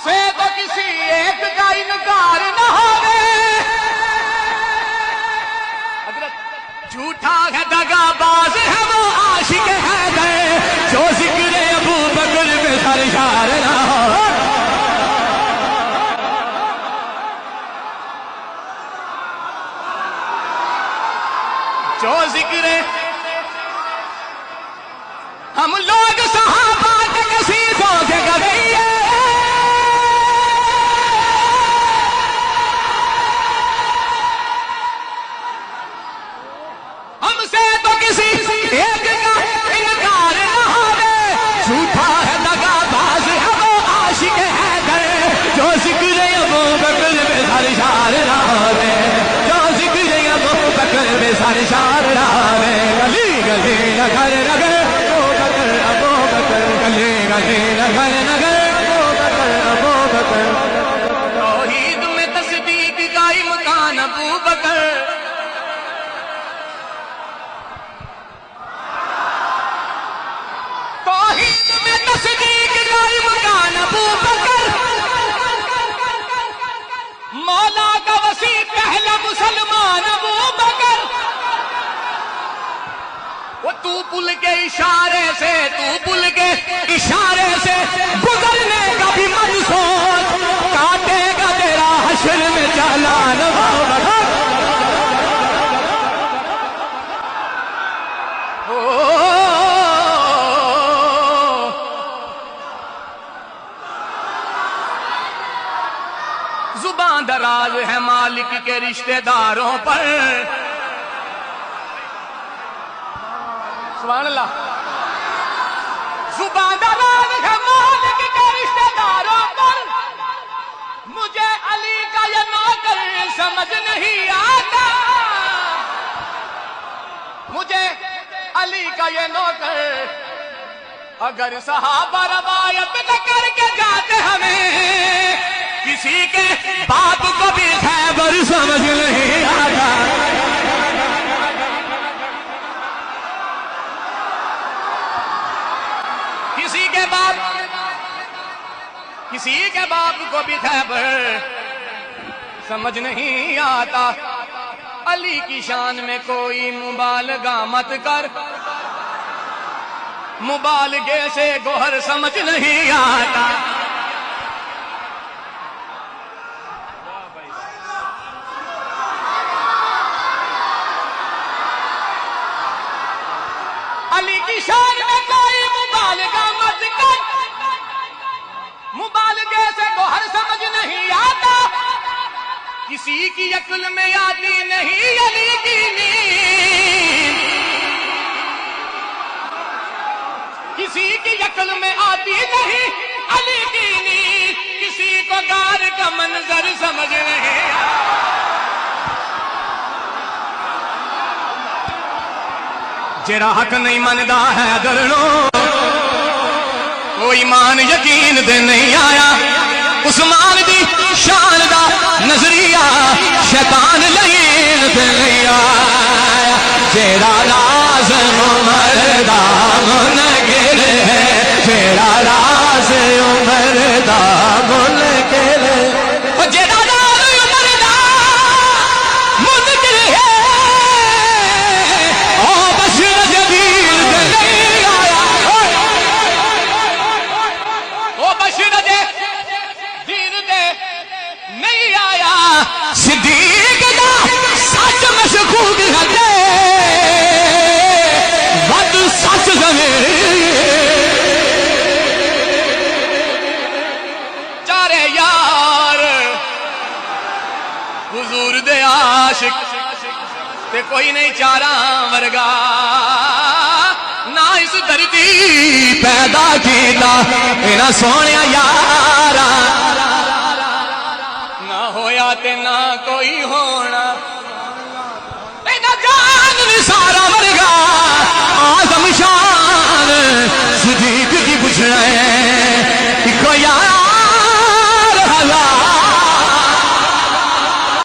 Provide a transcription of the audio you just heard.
سے تو کسی ایک کا انکار نہ ہوگے، جھوٹا ہے دگا باز ہے وہ عاشق ہے گئے، جو ذکر ابو بکر پہ سرشار نہ ہو۔ جو ذکر ہم لوگ صحابہ کے نصیبوں سے گئے، ہم سے تو کسی ایک کا انکار نہ ہوگے، جھوٹا ہے دگا باز ہے وہ عاشق ہے گئے، جو ذکر ابو بکر پہ سرشار نہ ہوگے، جو ذکر ابو بکر پہ سرشار نہ ہوگے۔ گلی گلی نگر نگر ابو بکر، گلی گلی نگر نگر ابو بکر، توحید میں تصدیق کا امکان ابو بکر، توحید میں تصدیق کا امکان ابو بکر، مولا کا وسیع پہلا مسلمان ابو بکر، وہ تو پل کے اشارے سے، تو پل کے اشارے سے گزرنے کا بھی مت سوچ، کاٹے گا تیرا حشر میں چالان ابو بکر۔ زبان دراز ہے مالک کے رشتہ داروں پر، سبحان اللہ، زبان دراز ہے مالک کے رشتہ داروں پر، مجھے علی کا یہ نوکر سمجھ نہیں آتا، مجھے علی کا یہ نوکر، اگر صحابہ روایت نہ کر کے جاتے ہمیں، کسی کے باپ کو بھی خیبر سمجھ نہیں آتا۔ کسی کے باپ کو بھی خیبر سمجھ نہیں آتا، علی کی شان میں کوئی مبالغہ مت کر، مبالغے سے گوہر سمجھ نہیں آتا۔ علی کی شان میں کوئی مبالغہ مت کر، مبالغے سے گوہر سمجھ نہیں آتا، کسی کی عقل میں آتی نہیں علی کی نیند، کسی کی عقل میں آتی نہیں علی کی نیند، کسی کو غار کا منظر سمجھ نہیں آتا۔ جڑا حق نہیں مندا ہے درنو، وہ ایمان یقین دے نہیں آیا، عثمان دی شان دا نظریہ شیطان لین دے نہیں آیا، جیڑا لازم عمر دا منکر ہے، جیڑا لازم عمر دا منکر ہے، جیڑا لازم عمر دا منکر ہے، او بشر جدید دے نہیں آیا، بشر دے دین دے نہیں آیا، صدیق دا سچ مشکوک ہے، ود سچ زمین چارے یار حضور دے عاشق تے کوئی نہیں چاراں ورگا، نہ اس دھرتی پیدا کیتا انہاں سونیا یارا، نہ ہویا تے نہ کوئی ہونا،